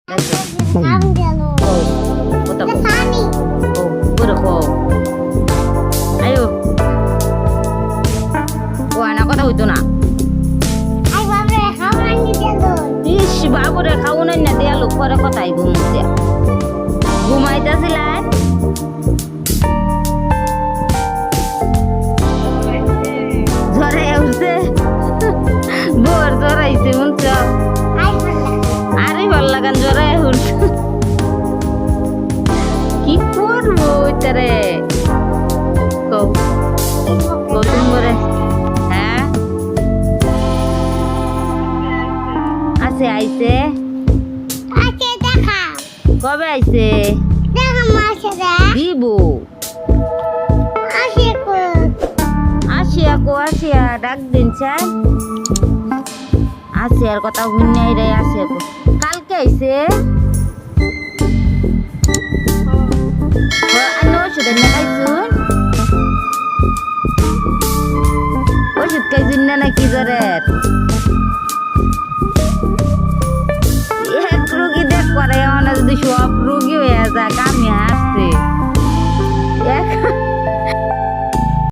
Kota ko. Oh, puro ko. Ayo. Kuha na ko daw ito na. Ish, বাবুরে খাওয়ানোর না দেয়া লোক পরে কথাই ঘুমছে ঘুমাইতেছিলেন জ্বরে উঠছে বোর জ্বরাইছে শুনছ আরে ভাল লাগান জ্বরে উঠছে কি করবো তারে কৌতুম করে হ্যাঁ আছে আইছে কবে আইছে দিব আসিয়া ডাক দিন চাই আসিয়ার কথা শুনাই রে আসিয়া কালকে আইছে ওষুধ এনে খাইছুন ওষুধ খাইছুন না নাকি জ্বরের এক রোগী দেখ করে যদি সব রোগী